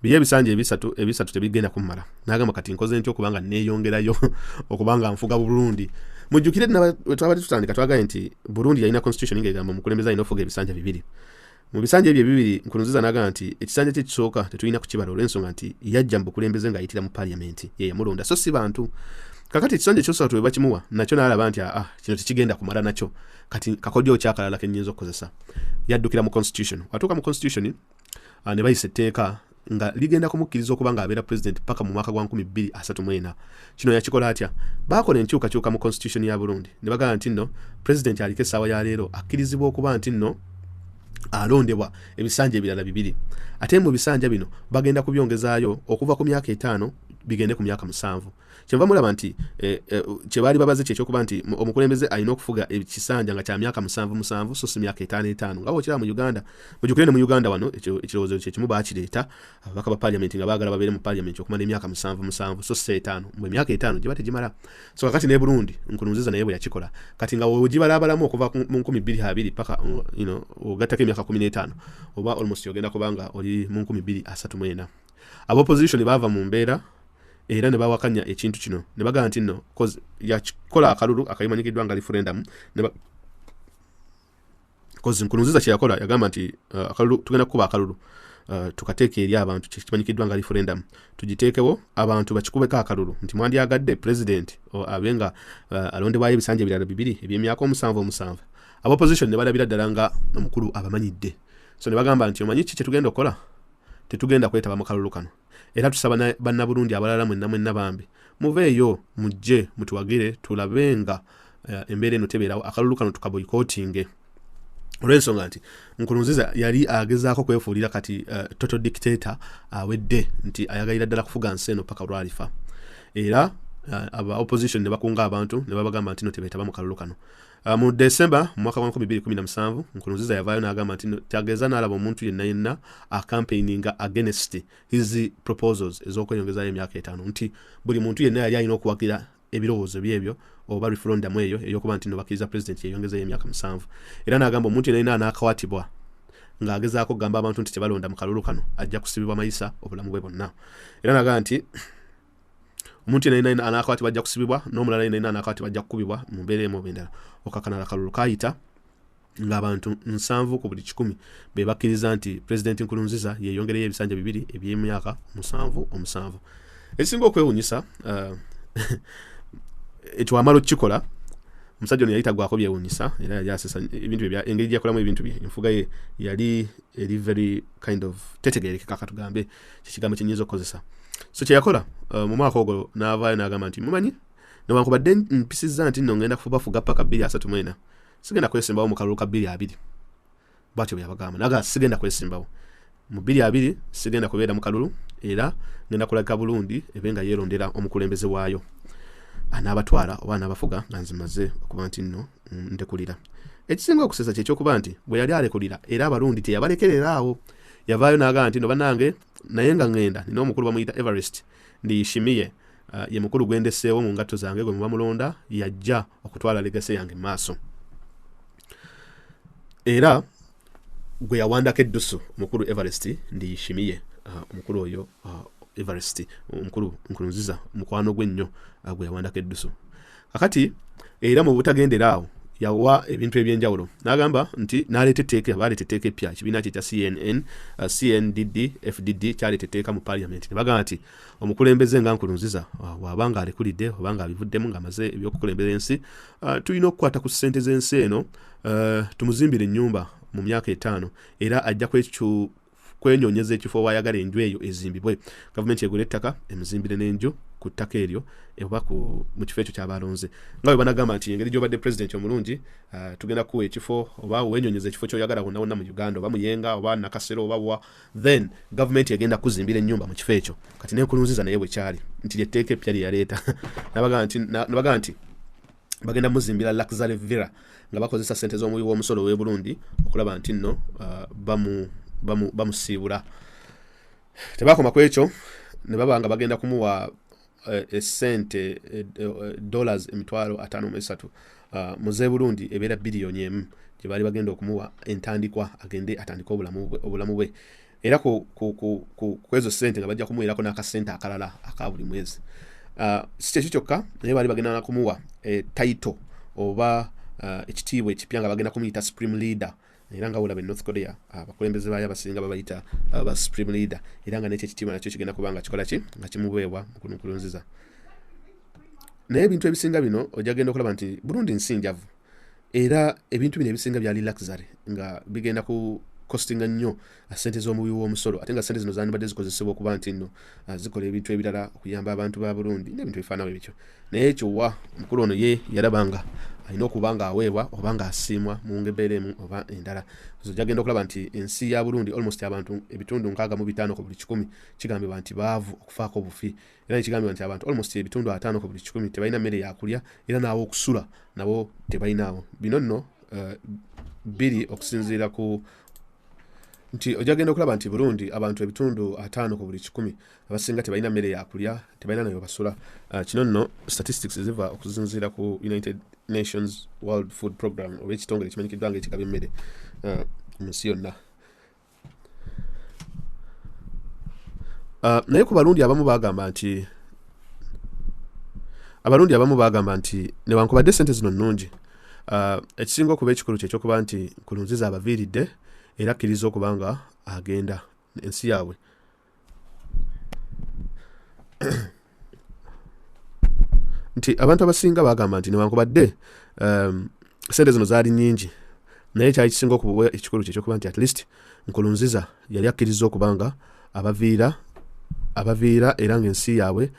biri ebisanja ebisatu tebigenda kummala n'agamba kati nkoze ntya okubanga neeyongerayo okubanga nfuga Burundi. Mujjukire twabadde tutandika twagaye nti Burundi yalina constitution ng'egamba omukulembeze alina ofuga ebisanja 2 mu bisanja ebyo 2 Nkurunziza n'agamba nti ekisanja kye kisooka tetulina kukibala olw'ensonga nti yajja mu bukulembeze ng'ayitira mu parliament ye yamulonda so si bantu kakati ekisanja ekyosatu bwe bakimuwa nakyo n'alaba nti kino tekigenda kumala nakyo kati kakodyo kyakalala kenyinza okukozesa yaddukira mu constitution watuuka mu constitution ne bayisa etteeka nga ligenda kumukkiriza okuba ng'abeera president paka mu mwaka gwa 2034 kino yakikola atya baakola enkyukakyuka mu constitution ya Burundi ne bagamba nti nno president aliko essaawa ya leero akkirizibwa okuba nti nno alondebwa ebisanja ebirala 2 ate mu bisanja bino bagenda kubyongezaayo okuva ku myaka 5 bigende ku myaka 7 kyenva mulaba nti kye baali babaze kyekyokuba nti omukulembeze alina okufuga ekisanja nga kya myaka 7 so si myaka 5 nga bwokira mu Uganda mujukire ne mu Uganda wano ekirowoozo kyekimu baakireeta ababaka ba parliament nga baagala babeere mu parliament okumala emyaka 7 so si 5 mu myaka 5 gye bategimala so kakati ne Burundi Nkurunziza naye bwe yakikola kati nga wogibalabalamu okuva mu 2020 paka ogattako emyaka 15 oba almost yogenda kubanga oli mu 2034 opposition baava mu mbeera era ne bawakanya ekintu kino ne bagamba nti nno cause yakikola akalulu akayimanyikiddwa nga referendum cause Nkurunziza kye yakola yagamba nti akalulu tugenda kuba akalulu tukateeka eri abantu kimanyikiddwa nga referendum tugiteekewo abantu bakikubeko akalulu nti mwandyagadde president abenga alondebwayo ebisanja ebirala 2 eby'emyaka 7 opposition ne balabira ddala nga omukulu abamanyidde so ne bagamba nti omanyi ki kye tugenda okukola tetugenda kwetaba mu kalulu kano era tusaba banna Burundi abalala mwenna bambi muveeyo mujje mutuwagire tulabenga embeera eno tebeerawo akalulu kano tukaboycottinge olw'ensonga nti Nkurunziza yali agezaako kwefuulira kati total dictator awedde nti ayagalira ddala kufuga nsi eno paka lwalifa era aba opposition ne bakunga abantu ne babagamba nti no tebeetaba mu kalulu kano mu December mu mwaka wa 2017 Nkurunziza yavaayo n'agamba nti tageza n'alaba omuntu yenna campaigninga against his proposals ez'okwenyongezayo emyaka 5 nti buli muntu yenna yali alina okuwagira ebirowoozo byebyo oba referendum eyo eyokuba nti no bakkiriza president yeyongezayo emyaka 7 era n'agamba omuntu yenna anaakakwatibwa ng'agezaako kugamba abantu nti tebalonda mu kalulu kano ajja kusibibwa mayisa obulamu bwe bwonna era n'agamba nti omuntu yenna anakwatibwa ajja kusibibwa n'omulala yenna anakwatibwa ajja kukubibwa mu mbeera emu obendala okakanala akalulu kayita ng'abantu 7 ku buli 100 be bakkiriza nti president Nkurunziza yeyongereyo ebisanja 2 eby'emyaka 7 ekisinga okwewunyisa ekyo wamala okukikola omusajja ono yali tagwako byewunyisa era yali asesa ebintu bye engeri gyakolamu ebintu bye enfuga ye yali eri very kind of tetegerekeka katugambe kikigambo kyenyinza okukozesa so kye yakola mu mwaka ogwo n'avaayo n'agamba nti mumanyi newankubadde mpisizza nti nno ngenda kufubafuga paka 2034 sigenda kwesimbawo mu kalulu ka 2020 bwatyo bwe yabagamba naga sigenda kwesimbawo mu 2020 sigenda kubeera mu kalulu era ngenda kulaka Burundi ebenga yeerondera omukulembeze waayo anaabatwala oba anaabafuga nga nzimaze okuba nti nno ndekulira ekisinga okusesa kyekyokuba nti bwe yali alekulira era Abarundi teyabalekereraawo yavaayo n'agamba nti no bannange naye nga ngenda nina omukulu bamuyita Everest ndiyishimiye ye mukulu gwendeseewo mu ngatto zange gwe muba mulonda yajja okutwala legase yange maaso era gwe yawandako eddusu omukulu Everest ndiyishimiye omukulu oyo Everest omukulu Nkurunziza mukwano gwe nnyo gwe yawandako eddusu kakati era mu butagenderaawo yawa ebintu ebyenjawulo n'agamba nti n'aleeta etteeka baleeta etteeka eppya ekibiina kye kya CNDD-FDD kyaleeta etteeka mu parliament ne bagamba nti omukulembeze nga Nkurunziza wabanga alekulidde obanga abivuddemu ng'amaze ebyokukulembera ensi tulina okukwata ku ssente z'ensi eno tumuzimbire ennyumba mu myaka 5 era ajja kwenyonyeza ekifo wayagala enju eyo ezimbibwe gavumenti egula ettaka emuzimbire n'enju ku ttaka eryo oba mu kifo ekyo ky'abalonze nga bwe banagamba nti engeri gy'obadde president omulungi tugenda kuwa ekifo oba wenyonyeza ekifo ky'oyagala wonna wonna mu Uganda oba Muyenga oba Nakasero oba wa then gavumenti egenda kuzimbira ennyumba mu kifo ekyo kati n'Enkurunziza naye bwe kyali nti lyetteeka eppya lye yaleeta nabaga nti bagenda muzimbira luxury villa nga bakozesa ssente z'omuwi w'omusolo w'e Burundi okulaba nti nno bamusiibula tebakoma ku ekyo ne baba nga bagenda kumuwa essente $53 muze Burundi ebeera biliyoni 1 gye baali bagenda okumuwa entandikwa agende atandika obulamu bwe era ku ezo ssente nga bajja kumuweerako n'akasente akalala aka buli mwezi si kyekyo kyokka naye baali bagenda nakumuwa title oba ekitiibwa ekipya nga bagenda kumuyita supreme leader era nga wulaba North Korea abakulembeze baayo abasinga babayita aba supreme leader era nga n'ekyo ekitiibwa nakyo kigenda kubanga kikola ki nga kimuweebwa Nkurunziza naye ebintu ebisinga bino ojja genda okulaba nti Burundi nsinjavu era ebintu bino ebisinga byali luxury nga bigenda ku costinga nnyo sente z'omuwi w'omusolo ate nga sente zino zandibadde zikozesebwa okuba nti nno zikola ebintu ebirala okuyamba abantu ba Burundi n'ebintu ebifaanawo ebityo naye ekyowa omukulu ono ye yalabanga alina okuba nga aweebwa oba nga asiimwa mu ngebeera emu oba endala ojja genda okulaba nti ensi ya Burundi almost abantu ebitundu 65 ku buli 100 kigambibwa nti baavu okufaako obufi era nekigambibwa nti abantu almost ebitundu 5 ku buli 100 tebalina mmere yakulya era naawo okusula nabo tebalinaawo bino nno biri okusinziira ku nti ojja genda okulaba nti Burundi abantu ebitundu 5 ku buli 100 abasinga tebalina mmere yakulya tebalina nayo basula kino nno statistics ziva okuzinziira ku United Nations World Food Program oba ekitongole ekimanyikiddwa nga ekigaba emmere mu nsi yonna naye ku Barundi abamu bagamba nti newankubadde sente zino nnungi ekisinga okuba ekikulu kyekyokuba nti Nkurunziza abaviiridde era akkiriza okuba nga agenda ensi yaabwe nti abantu abasinga bagamba nti newankubadde sente zino zaali nnyingi naye kyali kisinga okuba ekikulu kyekyokuba nti at least Nkurunziza yali akkiriza okuba nga abaviira era ng'ensi yaabwe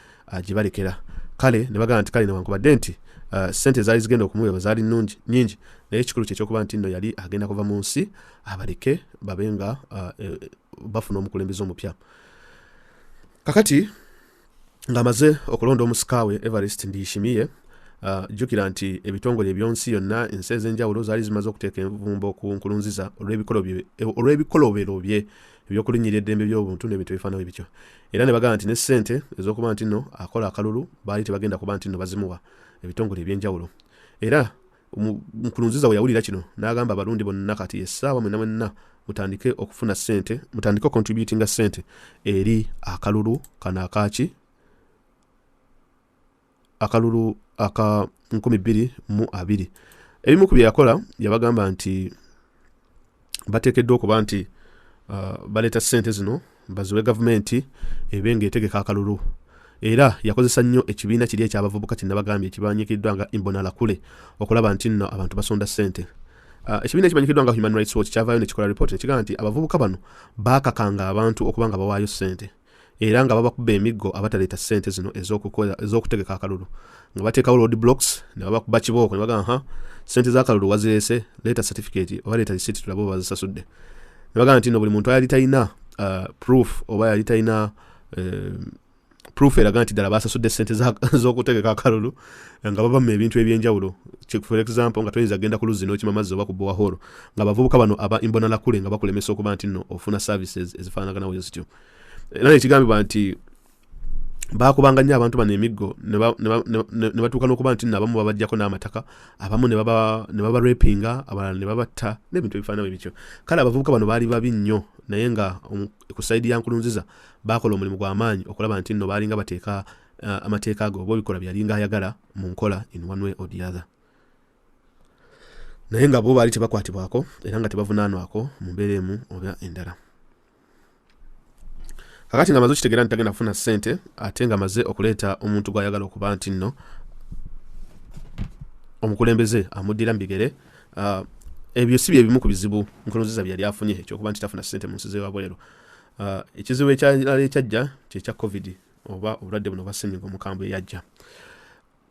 gibalekera kale ne bagamba nti kale newankubadde nti sente zaali zigenda okumuweebwa zaali nnyingi naye ekikulu kyekyokuba nti nno yali agenda kuva mu nsi abaleke babe nga bafuna omukulembeze omupya kakati ng'amaze okulonda omusikaawe Evariste Ndiyishimiye jjukira nti ebitongole ebyonsi yonna ensi ez'enjawulo zaali zimaze okuteeka envumbo ku Nkurunziza olw'ebikolobero bye ebyokulinnyira eddembe by'obuntu n'ebintu ebifaanawo ebityo era ne bagamba nti ne ssente ez'okuba nti nno akola akalulu baali tebagenda kuba nti nno bazimuwa ebitongole ebyenjawulo era Nkurunziza we yawulira kino n'agamba Abarundi bonna kati essaawa mwenna mutandike okufuna ssente mutandike okontributinga ssente eri akalulu kano akalulu aka 2020 ebimu ku bye yakola yabagamba nti bateekeddwa okuba nti baleeta ssente zino baziwe gavumenti ebe ng'etegeka akalulu era yakozesa nnyo ekibiina kiri ekyabavubuka kinnabagambye ekimanyikiddwa nga Imbonerakure okulaba nti nno abantu basonda ssente ekibiina ekimanyikiddwa nga Human Rights Watch kyavaayo nekikola report nekigamba nti abavubuka bano baakakanga abantu okuba nga bawaayo ssente era nga babakuba emiggo abataleeta ssente zino ez'okutegeka akalulu nga bateekawo road blocks ne babakuba kibooko ne bagamba ssente z'akalulu wazireese leeta certificate oba leeta receipt tulabe oba bazisasudde ne bagamba nti nno buli muntu yali talina proof oba yali talina proof eraga nti ddala basasudde ssente z'okutegeka akalulu nga babamu ebintu ebyenjawulo for example nga toyinza genda ku luzzi n'okima mazzi oba ku bowaholo nga abavubuka bano aba Imbonerakure nga bakulemesa okuba nti nno ofuna services ezifaanaganawo zityo era nekigambibwa nti baakubanga nnyo abantu bano emiggo ne batuuka n'okuba nti nno abamu babajjako n'amataka abamu ne baba rapinga abalala ne babatta n'ebintu ebifaanawo ebityo kale abavubuka bano baali babi nnyo naye nga ku sayidi ya Nkurunziza baakola omulimu gw'amaanyi okulaba nti nno baalinga bateeka amateeka ago oba ebikola byalinga ayagala mu nkola in one way or the other naye nga bo baali tebakwatibwako era nga tebavunaanwako mu mbeera emu oba endala kakati nga amaze okitegeera nti tagenda kufuna ssente ate nga amaze okuleeta omuntu gw'ayagala okuba nti nno omukulembeze amuddira mu bigere ebyo si bye bimu ku bizibu Nkurunziza bye yali afunye ekyokuba nti tafuna ssente mu nsi z'ewabweru ekizibu ekyalala ekyajja kyekya covid oba obulwadde buno bwa ssennyiga omukambwe eyajja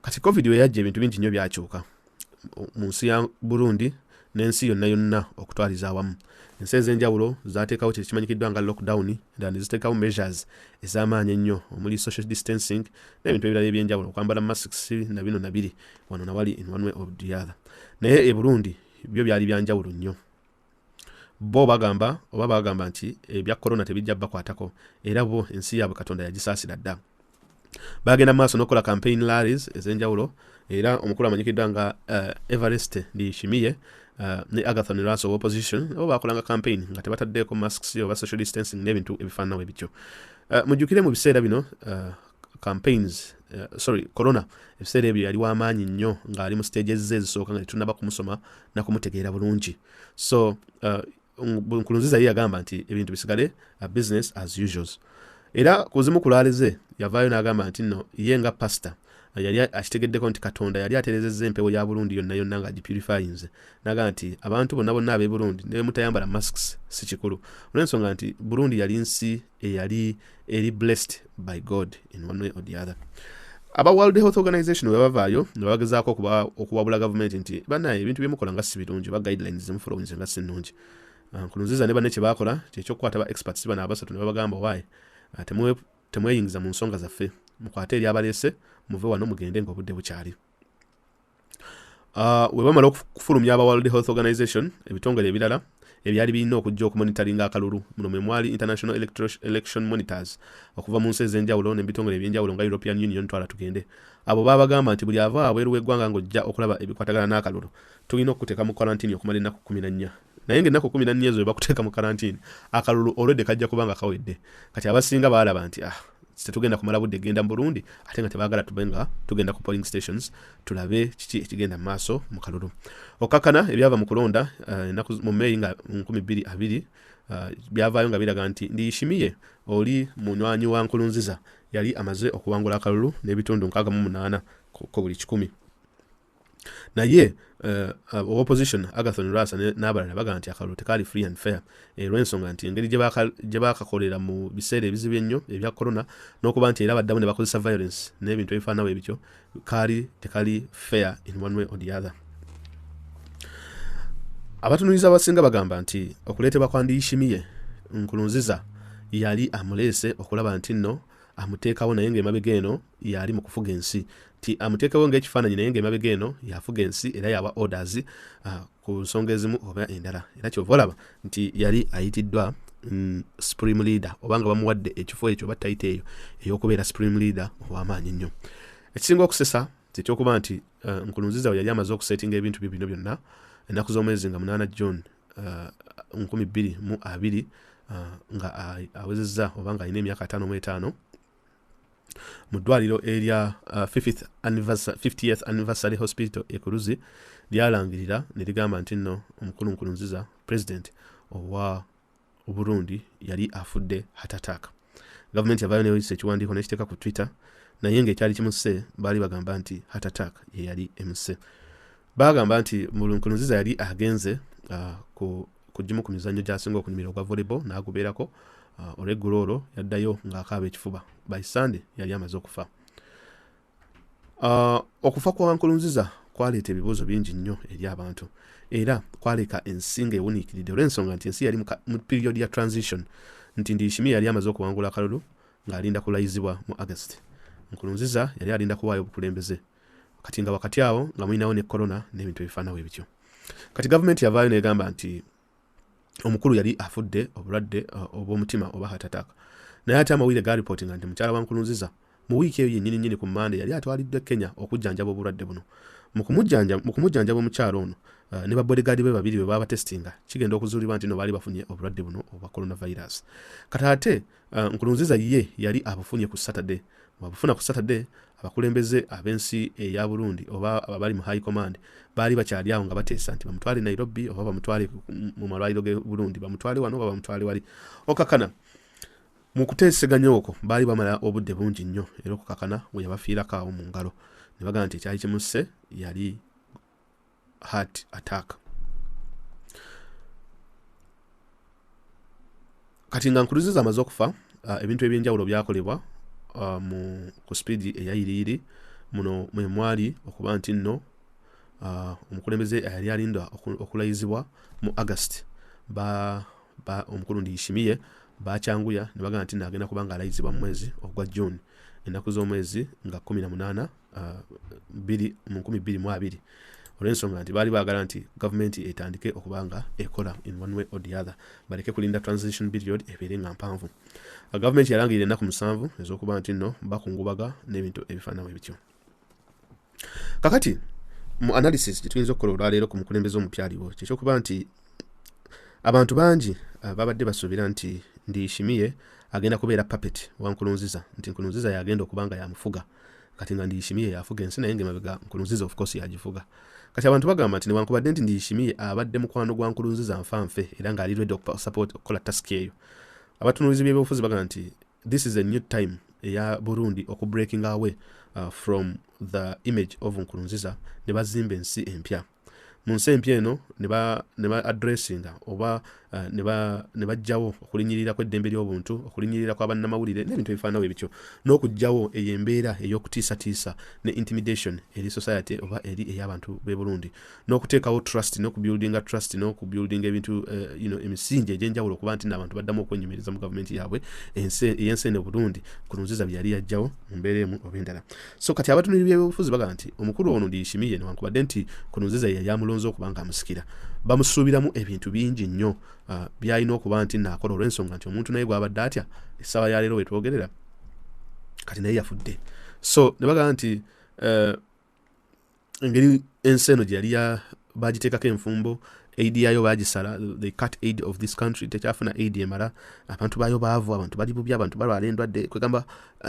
kati covid we yajja ebintu bingi nnyo byakyuka mu nsi ya Burundi n'ensi yonna okutwaliza awamu ensi ez'enjawulo zaateekawo kye kimanyikiddwa nga lockdown era ne ziteekawo measures ez'amaanyi ennyo omuli social distancing n'ebintu ebirala ebyenjawulo okwambala masks na bino na biri wano na wali in one way or the other naye e Burundi byo byali byanjawulo nnyo bo bagamba nti ebya corona tebijja bakwatako era bo ensi yaabwe Katonda yagisaasira dda bagenda maaso n'okola campaign rallies ez'enjawulo era omukulu amanyikiddwa nga Evariste Ndiyishimiye ne Agathon Rwasa of opposition oba bakolanga campaign nga tebataddeeko masks oba social distancing n'ebintu ebifaanawo ebityo mujjukire mu biseera bino corona ebiseera ebyo yali w'amaanyi nnyo ng'ali mu stages ze ezisooka nga tetunnaba kumusoma na kumutegeera bulungi so Nkurunziza ye yagamba nti ebintu bisigale business as usual era kuzimu kulaalize yavaayo n'agamba nti nno ye nga pastor yali akitegeddeko nti Katonda yali aterezezza empewo ya Burundi yonna nga agipurifyinze naga nti abantu bonna ab'e Burundi ne mutayambala masks si kikulu olw'ensonga nti Burundi yali nsi eyali eri blessed by God in one way or the other. Aba World Health Organization webavaayo ne bagezaako okuwabula gavumenti nti banaye ebintu byemukola nga si birungi ba guidelines zimufolowinze nga si nnungi. Nkurunziza ne banne kye baakola ky'ekyokukwata ba experts bana abasatu ne babagamba waaye temweyingiza mu nsonga zaffe mukwate eri abaleese muve wano mugende ng'obudde bukyali. We bamala okufulumya aba World Health Organization ebitongole ebirala ebyali birina okujja okumonitoringa akalulu muno mwe mwali International Election Monitors okuva mu nsi ez'enjawulo n'ebitongole ebyenjawulo nga European Union twala tugende. Abo babagamba nti buli ava abweru w'eggwanga ng'ojja okulaba ebikwatagana n'akalulu tulina okuteeka mu quarantine okumala ennaku 14. Naye ng'ennaku 14 ezo bakuteeka mu quarantine akalulu already kajja kubanga kawedde. Kati abasinga baalaba nti tetugenda kumala budde genda mu Burundi ate nga tebaagala tubenga tugenda ku polling stations tulabe kiki ekigenda mu maaso mu kalulu. Okakana ebyava mu kulonda ennaku mu May nga 2020 byavaayo nga biraga nti Ndiyishimiye oli munywanyi wa Nkurunziza yali amaze okuwangula akalulu n'ebitundu 68 ko buli 100. Naye opposition Agathon Rwasa n'abalala baga nti akalulu tekali free and fair olw'ensonga nti engeri gye baakakolera mu biseera ebizibu ennyo ebya corona n'okuba nti era baddamu ne bakozesa violence n'ebintu ebifaanawo ebityo tekali fair in one way or the other. Abatunuliza abasinga bagamba nti okuleetebwa kwa Ndiyishimiye Nkurunziza yali amuleese okulaba nti nno amuteekawo naye ng'emabega eno yali mu kufuga ensi ti amuteekawo ng'ekifaananyi naye ng'emabega eno yafuga ensi era yawa orders ku nsonga ezimu oba endala era kyova olaba nti yali ayitiddwa supreme leader obanga bamuwadde ekifo ekyo oba title eyo ey'okubeera supreme leader ow'amaanyi nnyo. Ekisinga okusesa ky'okuba nti Nkurunziza yali amaze okusetinga ebintu bino byonna ennaku z'omwezi nga 8 June 2020 nga awezezza oba nga alina emyaka 55 mu ddwaliro erya 50th anniversary hospital Ekuluzi lyalangirira ne ligamba nti nno omukulu Nkurunziza president owa Burundi yali afudde heart attack. Gavumenti yavaayo n'eyisa ekiwandiiko n'ekiteeka ku Twitter naye ng'ekyali kimusse baali bagamba nti heart attack ye yali emusse. Bagamba nti Nkurunziza yali agenze kugimu ku mizannyo gy'asinga okunyumira ogwa volleyball n'agubeerako olw'eggulo olwo yaddayo ng'akaaba ekifuba. By Sunday yali amaze okufa. Okufa kwa Nkurunziza kwaleeta ebibuuzo bingi nnyo eri abantu era kwaleka ensinga ewuniikiridde olw'ensonga nti ensi yali mu period ya transition nti Ndiyishimiye yali amaze okuwangula akalulu ng'alinda kulayizibwa mu August. Nkurunziza yali alinda kuwaayo obukulembeze kati nga wakati awo nga mulinawo ne corona n'ebintu ebifaanawo ebityo. Kati gavumenti yavaayo n'egamba nti omukulu yali afudde obulwadde obw'omutima oba heart attack. Naye ate amawulire ga reportinga nti mukyala wa Nkurunziza mu wiiki eyo yennyini ku Monday yali atwaliddwe Kenya okujjanjaba obulwadde buno. Mu kumujjanjaba omukyala ono ne babodyguard be babiri bwe baba testinga kigenda okuzuulibwa nti no baali bafunye obulwadde buno obwa coronavirus. Kati ate Nkurunziza ye yali abufunye ku Saturday. Wabufuna ku Saturday abakulembeze ab'ensi eya Burundi oba abali mu high command baali bakyali awo nga bateesa nti bamutwale Nairobi oba bamutwale mu malwaliro ge Burundi bamutwale wano oba bamutwale wali. Okakana mu kuteeseganya okwo baali bamala obudde bungi nnyo era okukakana we yabafiirako awo mu ngalo ne bagamba nti ekyali kimusse yali heart attack. Kati nga Nkurunziza amaze okufa ebintu ebyenjawulo byakolebwa ku speedi eyayiriiri muno mwe mwali okuba nti nno omukulembeze yali alinda okulayizibwa mu August omukulu Ndiyishimiye bakyanguya ne bagamba nti nagenda kubanga alayizibwa mu mwezi ogwa June ennaku z'omwezi nga 18 2020 olw'ensonga nti baali baagala nti gavumenti etandike okubanga ekola in one way or the other baleke kulinda transition period ebeere nga mpanvu. Gavumenti yalangirira ennaku 7 ez'okuba nti nno bakungubaga n'ebintu ebifaanawo ebityo. Kakati mu analysis gye okukola olwaleero ku mukulembeze omupyaliwo kyekyokuba nti abantu bangi babadde basuubira nti Ndiyishimiye agenda kubeera puppet wa Nkurunziza nti Nkurunziza yagenda okubanga yamufuga kati nga Ndiyishimiye yafuga ensi naye ng'emabega Nkurunziza of course yagifuga. Kati abantu bagamba nti newankubadde nti Ndiyishimiye abadde mukwano gwa Nkurunziza nfanfe era ng'ali ready okusupport okukola task eyo. Abatunuulizi b'ebyobufuzi bagamba nti this is a new time eya Burundi okubreaking away from the image of Nkurunziza ne bazimba ensi empya. Mu nsi empya eno ne ba addressinga oba ne bajjawo okulinyirira kw'eddembe ly'obuntu, okulinyirira kw'abannamawulire n'ebintu ebifaanawo ebityo, n'okujjawo eyo embeera ey'okutiisatiisa ne intimidation eri society oba eri ey'abantu b'e Burundi, n'okuteekawo trust, n'okubuildinga trust, n'okubuildinga ebintu emisingi egy'enjawulo okuba nti n'abantu baddamu okwenyumiriza mu gavumenti yaabwe ey'ensi eno Burundi Nkurunziza bye yali yajjawo mu mbeera emu oba endala. So kati abatunulira by'obufuzi baga nti omukulu ono Ndiyishimiye newankubadde nti Nkurunziza ye yamulonze okuba nga amusikira, bamusuubiramu ebintu bingi nnyo byalina okuba nti naakola olw'ensonga nti omuntu naye gw'abadde atya essaawa ya leero wetwogerera kati naye yafudde. So ne bagamba nti engeri ensi eno gye yali bagiteekako enfumbo, aid yayo bagisala, the cut aid of this country, tekyafuna aid emala, abantu bayo baavu, abantu bali bubi, abantu balwala endwadde, kwegamba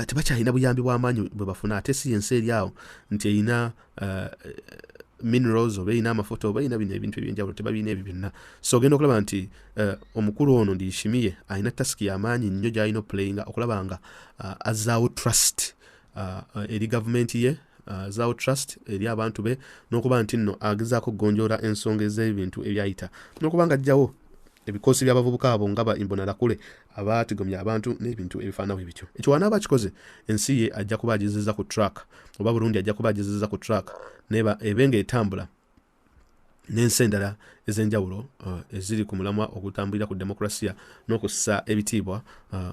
tebakyalina buyambi bw'amaanyi bwe bafuna, ate si ensi eri awo nti erina minerals oba erina amafuta oba erina bino ebintu ebyenjawulo, tebabiina ebyo byonna. So ogenda okulaba nti omukulu ono Ndiyishimiye alina tasiki y'amaanyi nnyo gy'alina okulayinga okulaba nga azzaawo trust eri gavumenti ye, azzaawo trust eri abantu be, n'okuba nti nno agezaako okugonjoola ensonga ez'ebintu ebyayita, n'okuba nga ajjawo ebikoosi by'abavubuka abo nga ba Imbonalakule abaatigomya abantu n'ebintu ebifaanawo ebityo. Ekyo wanaaba kikoze ensi ye ajja kuba agezezza ku track, oba Burundi ajja kuba agezezza ku track ebenga etambula n'ensi endala ez'enjawulo eziri ku mulamwa ogutambulira ku demokrasiya n'okussa ebitiibwa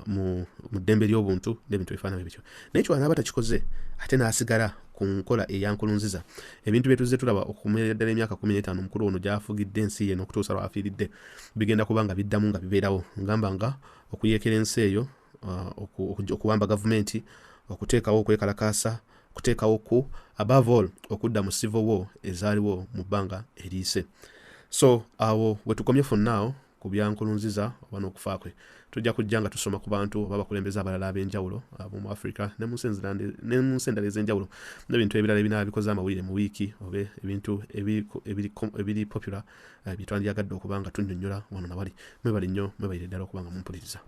mu ddembe ly'obuntu n'ebintu ebifaanawo ebityo. Naye ekyo wanaaba takikoze ate n'asigala ku nkola eya Nkurunziza. Ebintu bye tuzze tulaba okumalira ddala emyaka 15 omukulu ono gy'afugidde ensi ye n'okutuusa lw'afiiridde bigenda kuba nga biddamu nga bibeerawo, ngamba nga okuyeekera ensi eyo, okuwamba gavumenti, okuteekawo okwekalakaasa, okuteekawo ku above all okudda mu civil war ezaaliwo mu bbanga eriyise. So awo we tukomye for now ku bya Nkurunziza oba n'okufa kwe. Tujja kujja nga tusoma ku bantu oba bakulembeze abalala ab'enjawulo mu Africa ne mu nsi endala ez'enjawulo n'ebintu ebirala ebinaaba bikoze amawulire mu wiiki oba ebintu ebiri popular bye twandyagadde okuba nga tunnyonnyola wano na wali. Mwebale nnyo, mwebalire ddala okuba nga mumpuliriza.